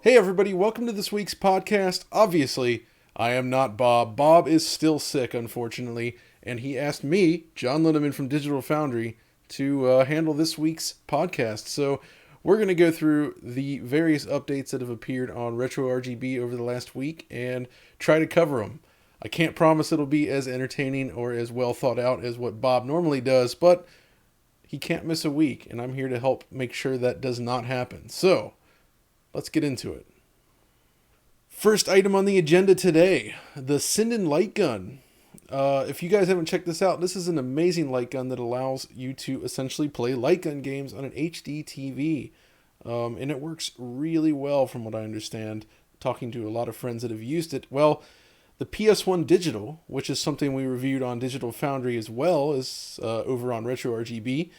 Hey everybody, welcome to this week's podcast. Obviously, I am not Bob. Bob is still sick, unfortunately, and he asked me, John Linneman from Digital Foundry, to handle this week's podcast. So we're going to go through the various updates that have appeared on RetroRGB over the last week and try to cover them. I can't promise it'll be as entertaining or as well thought out as what Bob normally does, but he can't miss a week, and I'm here to help make sure that does not happen. So let's get into it. First item on the agenda today, the Sinden light gun. If you guys haven't checked this out, this is an amazing light gun that allows you to essentially play light gun games on an HD TV. And it works really well from what I understand, talking to a lot of friends that have used it. Well, the PS1 Digital, which is something we reviewed on Digital Foundry as well as over on RetroRGB,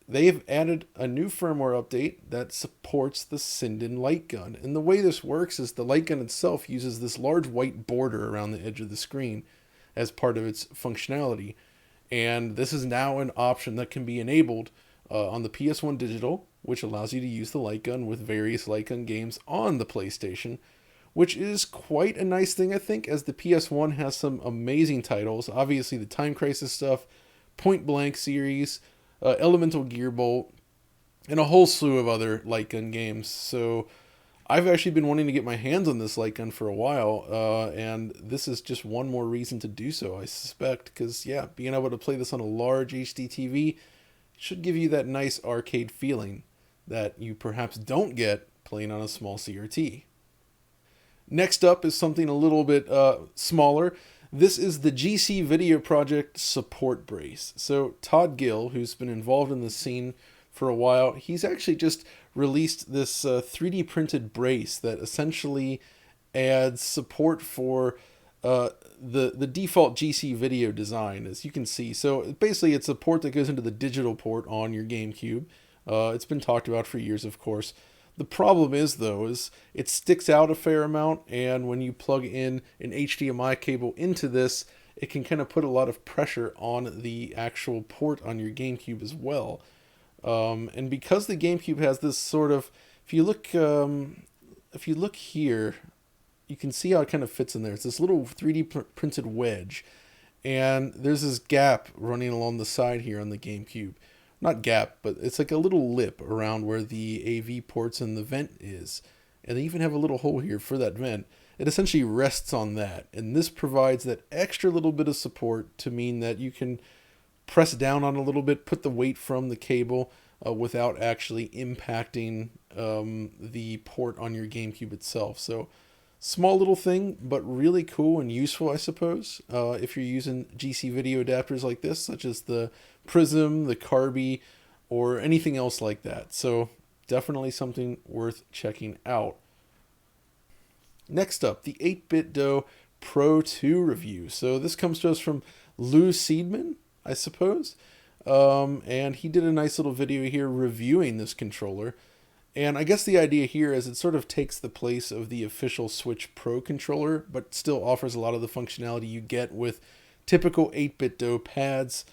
they have added a new firmware update that supports the Sinden light gun. And the way this works is the light gun itself uses this large white border around the edge of the screen as part of its functionality. And this is now an option that can be enabled on the PS1 Digital, which allows you to use the light gun with various light gun games on the PlayStation, which is quite a nice thing, I think, as the PS1 has some amazing titles. Obviously, the Time Crisis stuff, Point Blank series, Elemental Gearbolt, and a whole slew of other light gun games. So I've actually been wanting to get my hands on this light gun for a while, and this is just one more reason to do so, I suspect, because, yeah, being able to play this on a large HD TV should give you that nice arcade feeling that you perhaps don't get playing on a small CRT. Next up is something a little bit smaller. This is the GCVideo project support brace. So Todd Gill, who's been involved in the scene for a while, he's actually just released this 3D printed brace that essentially adds support for the default GCVideo design, as you can see. So basically it's a port that goes into the digital port on your GameCube. It's been talked about for years, of course. The problem is, though, is it sticks out a fair amount, and when you plug in an HDMI cable into this, it can kind of put a lot of pressure on the actual port on your GameCube as well. And because the GameCube has this sort of, if you look here, you can see how it kind of fits in there. It's this little 3D printed wedge, and there's this gap running along the side here on the GameCube. Not gap, but it's like a little lip around where the AV ports and the vent is. And they even have a little hole here for that vent. It essentially rests on that. And this provides that extra little bit of support to mean that you can press down on a little bit, put the weight from the cable without actually impacting the port on your GameCube itself. So small little thing, but really cool and useful, I suppose, if you're using GCVideo adapters like this, such as the Prism, the Carby, or anything else like that. So definitely something worth checking out. Next up, the 8BitDo Pro 2 review. So this comes to us from Lou Seedman, I suppose. And he did a nice little video here reviewing this controller. And I guess the idea here is it sort of takes the place of the official Switch Pro controller, but still offers a lot of the functionality you get with typical 8BitDo pads.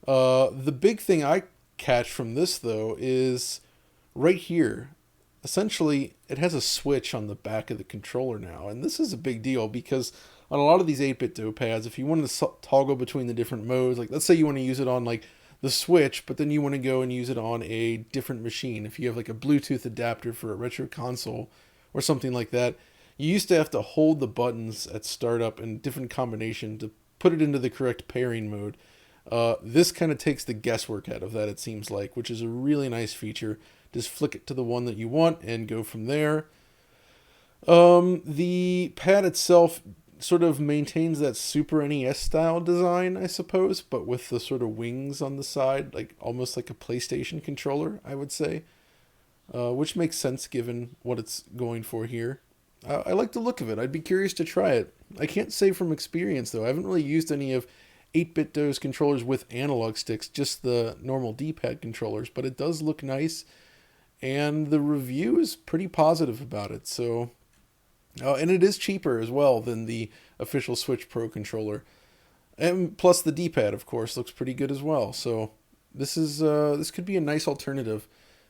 The big thing I catch from this, though, is right here. Essentially, it has a switch on the back of the controller now. And this is a big deal because on a lot of these 8BitDo pads, if you want to toggle between the different modes, like let's say you want to use it on like the Switch, but then you want to go and use it on a different machine. If you have like a Bluetooth adapter for a retro console or something like that, you used to have to hold the buttons at startup in different combination to put it into the correct pairing mode. This kind of takes the guesswork out of that, it seems like, which is a really nice feature. Just flick it to the one that you want and go from there. The pad itself sort of maintains that Super NES style design, I suppose, but with the sort of wings on the side, like almost like a PlayStation controller, I would say, which makes sense given what it's going for here. I like the look of it. I'd be curious to try it. I can't say from experience, though. I haven't really used any of 8BitDo's controllers with analog sticks, just the normal D-pad controllers, but it does look nice, and the review is pretty positive about it. So, and it is cheaper as well than the official Switch Pro controller, and plus the D-pad, of course, looks pretty good as well. So this could be a nice alternative,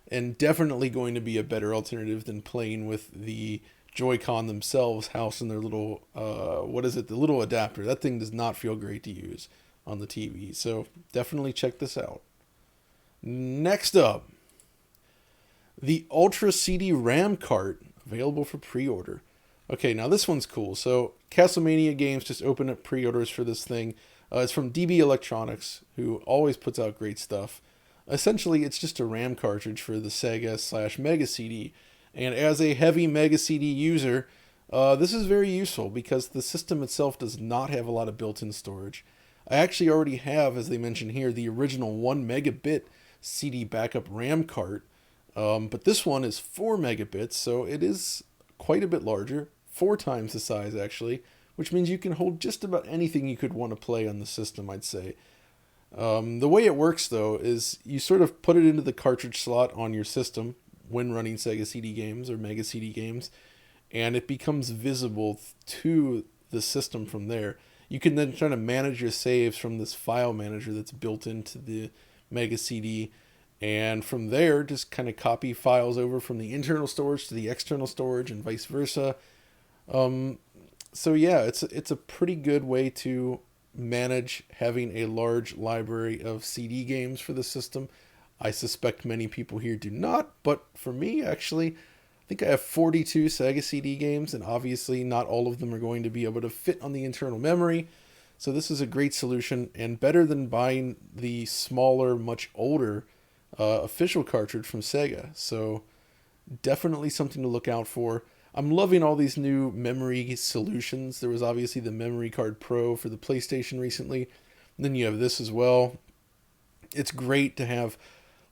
and definitely going to be a better alternative than playing with the Joy-Con themselves housed in their little, what is it, the little adapter. That thing does not feel great to use on the TV, so definitely check this out. Next up, the Ultra CD RAM Cart, available for pre-order. Okay, now this one's cool. So Castlevania Games just opened up pre-orders for this thing. It's from DB Electronics, who always puts out great stuff. Essentially, it's just a RAM cartridge for the Sega/Mega CD. And as a heavy Mega CD user, this is very useful because the system itself does not have a lot of built-in storage. I actually already have, as they mention here, the original 1 megabit CD backup RAM cart. But this one is 4 megabits, so it is quite a bit larger, 4 times the size actually, which means you can hold just about anything you could want to play on the system, I'd say. The way it works though is you sort of put it into the cartridge slot on your system when running Sega CD games or Mega CD games, and it becomes visible to the system from there. You can then try to manage your saves from this file manager that's built into the Mega CD, and from there just kind of copy files over from the internal storage to the external storage and vice versa. So yeah, it's a pretty good way to manage having a large library of CD games for the system. I suspect many people here do not, but for me, actually, I think I have 42 Sega CD games, and obviously not all of them are going to be able to fit on the internal memory. So this is a great solution, and better than buying the smaller, much older official cartridge from Sega. So definitely something to look out for. I'm loving all these new memory solutions. There was obviously the Memory Card Pro for the PlayStation recently. And then you have this as well. It's great to have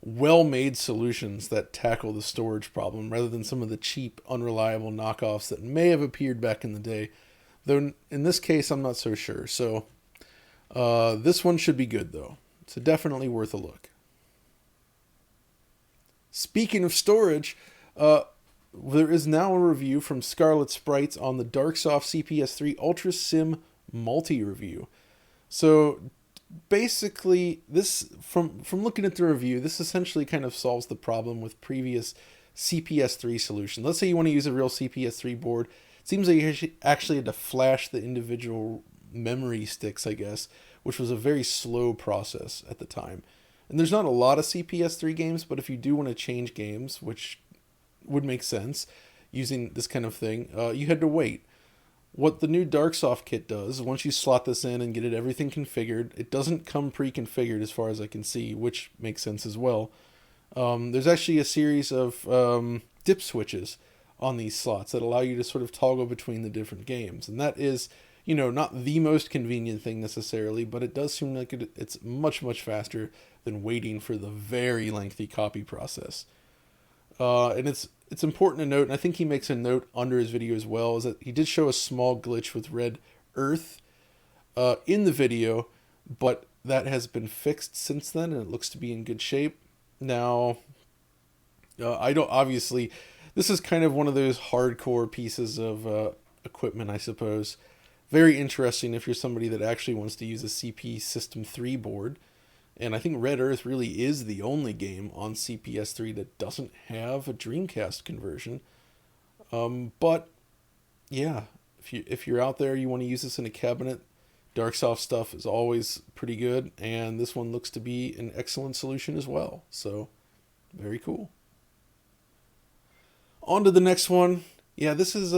well-made solutions that tackle the storage problem rather than some of the cheap, unreliable knockoffs that may have appeared back in the day. Though in this case, I'm not so sure. So this one should be good though. So definitely worth a look. Speaking of storage, there is now a review from Scarlet Sprites on the Darksoft CPS3 Ultra SIMM multi-review. So basically, this from looking at the review, this essentially kind of solves the problem with previous CPS3 solutions. Let's say you want to use a real CPS3 board. It seems like you actually had to flash the individual memory sticks, I guess, which was a very slow process at the time. And there's not a lot of CPS3 games, but if you do want to change games, which would make sense using this kind of thing, you had to wait. What the new Darksoft kit does, once you slot this in and get everything configured, it doesn't come pre-configured as far as I can see, which makes sense as well. There's actually a series of dip switches on these slots that allow you to sort of toggle between the different games. And that is, not the most convenient thing necessarily, but it does seem like it's much, much faster than waiting for the very lengthy copy process. And it's important to note, and I think he makes a note under his video as well, is that he did show a small glitch with Red Earth in the video, but that has been fixed since then, and it looks to be in good shape. Now, obviously, this is kind of one of those hardcore pieces of equipment, I suppose. Very interesting if you're somebody that actually wants to use a CPSIII board. And I think Red Earth really is the only game on CPS3 that doesn't have a Dreamcast conversion. But yeah, if you're out there, you want to use this in a cabinet, Darksoft stuff is always pretty good, and this one looks to be an excellent solution as well. So very cool. On to the next one. Yeah, this is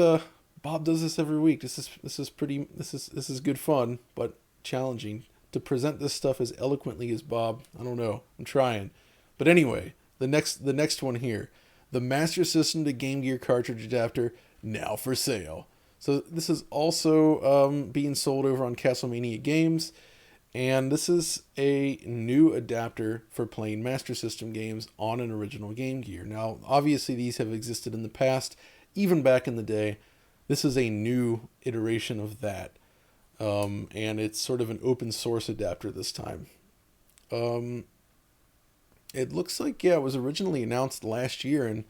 Bob does this every week. This is good fun, but challenging. To present this stuff as eloquently as Bob, I don't know. I'm trying. But anyway, the next one here. The Master System to Game Gear cartridge adapter, now for sale. So this is also being sold over on Castlevania Games. And this is a new adapter for playing Master System games on an original Game Gear. Now, obviously these have existed in the past, even back in the day. This is a new iteration of that. And it's sort of an open source adapter this time. It looks like, it was originally announced last year, and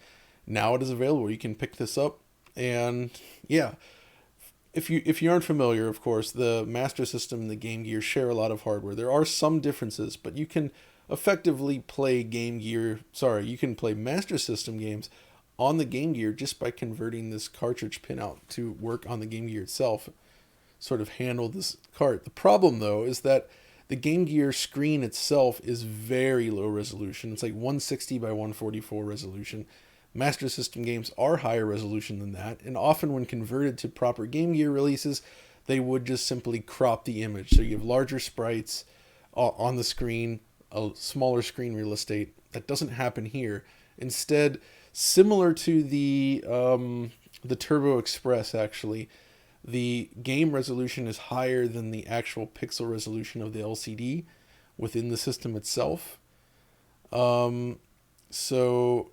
now it is available. You can pick this up, and yeah, if you aren't familiar, of course, the Master System and the Game Gear share a lot of hardware. There are some differences, but you can effectively play you can play Master System games on the Game Gear just by converting this cartridge pinout to work on the Game Gear itself, sort of handle this cart. The problem, though, is that the Game Gear screen itself is very low resolution. It's like 160 by 144 resolution. Master System games are higher resolution than that, and often when converted to proper Game Gear releases, they would just simply crop the image. So you have larger sprites on the screen, a smaller screen real estate. That doesn't happen here. Instead, similar to the Turbo Express, actually, the game resolution is higher than the actual pixel resolution of the LCD within the system itself. So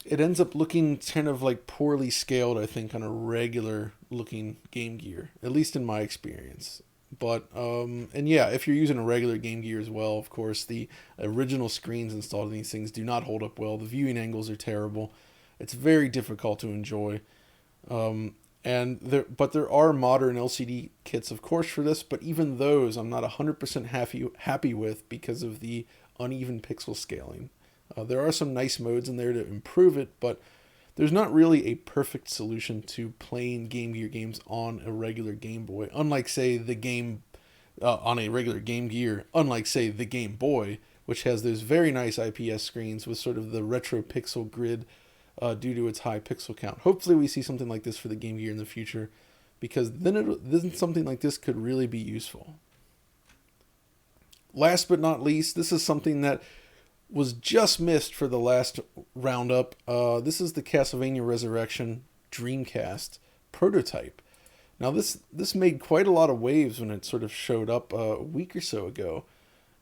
it ends up looking kind of like poorly scaled, I think, on a regular looking Game Gear, at least in my experience. But, and yeah, if you're using a regular Game Gear as well, of course, the original screens installed in these things do not hold up well. The viewing angles are terrible. It's very difficult to enjoy. But there are modern LCD kits, of course, for this, but even those I'm not 100% happy with because of the uneven pixel scaling. There are some nice modes in there to improve it, but there's not really a perfect solution to playing Game Gear games on a regular Game Boy. Unlike, say, on a regular Game Gear, unlike, say, the Game Boy, which has those very nice IPS screens with sort of the retro pixel grid due to its high pixel count. Hopefully we see something like this for the Game Gear in the future, because then something like this could really be useful. Last but not least, this is something that was just missed for the last roundup. This is the Castlevania Resurrection Dreamcast prototype. Now this made quite a lot of waves when it sort of showed up a week or so ago.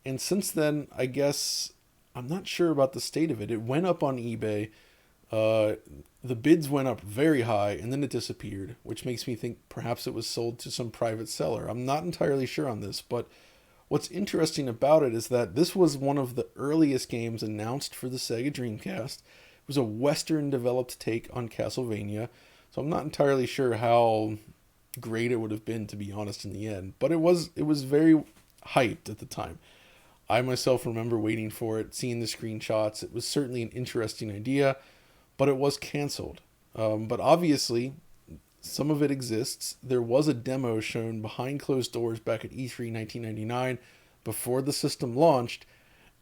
And since then, I guess, I'm not sure about the state of it. It went up on eBay. The bids went up very high and then it disappeared, which makes me think perhaps it was sold to some private seller. I'm not entirely sure on this, but what's interesting about it is that this was one of the earliest games announced for the Sega Dreamcast. It was a Western developed take on Castlevania, so I'm not entirely sure how great it would have been, to be honest, in the end. But it was very hyped at the time. I myself remember waiting for it, seeing the screenshots. It was certainly an interesting idea, but it was canceled. But obviously, some of it exists. There was a demo shown behind closed doors back at E3 1999 before the system launched,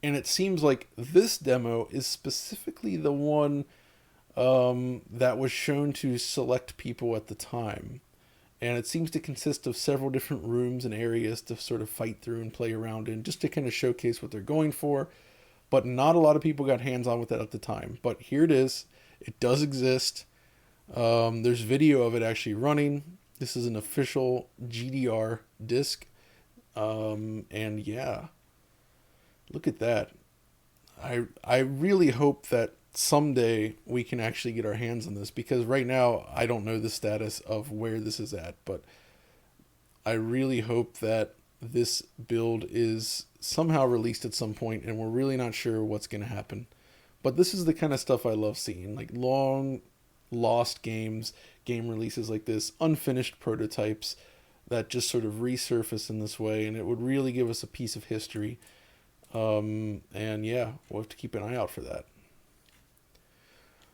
and it seems like this demo is specifically the one that was shown to select people at the time. And it seems to consist of several different rooms and areas to sort of fight through and play around in, just to kind of showcase what they're going for. But not a lot of people got hands-on with that at the time. But here it is. It does exist. There's video of it actually running. This is an official GDR disc. And yeah, look at that. I really hope that someday we can actually get our hands on this, because right now I don't know the status of where this is at, but I really hope that this build is somehow released at some point, and we're really not sure what's going to happen. But this is the kind of stuff I love seeing, like long lost games, game releases like this, unfinished prototypes that just sort of resurface in this way, and it would really give us a piece of history. And yeah, we'll have to keep an eye out for that.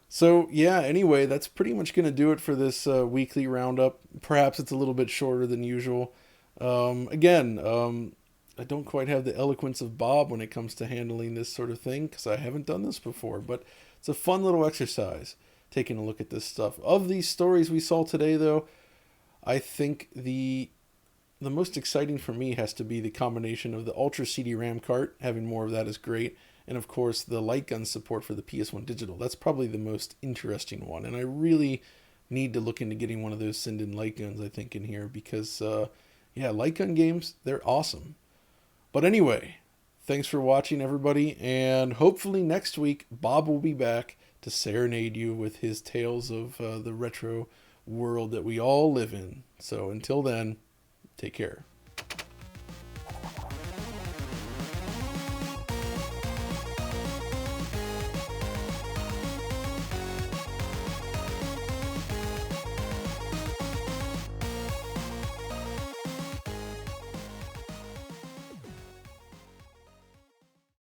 So yeah, anyway, that's pretty much going to do it for this weekly roundup. Perhaps it's a little bit shorter than usual. I don't quite have the eloquence of Bob when it comes to handling this sort of thing, because I haven't done this before, but it's a fun little exercise taking a look at this stuff. Of these stories we saw today, though, I think the most exciting for me has to be the combination of the Ultra CD RAM Cart. Having more of that is great. And of course, the light gun support for the PS1 Digital. That's probably the most interesting one. And I really need to look into getting one of those Sinden light guns, I think, in here. Because, light gun games, they're awesome. But anyway, thanks for watching, everybody. And hopefully next week, Bob will be back to serenade you with his tales of the retro world that we all live in. So until then, take care.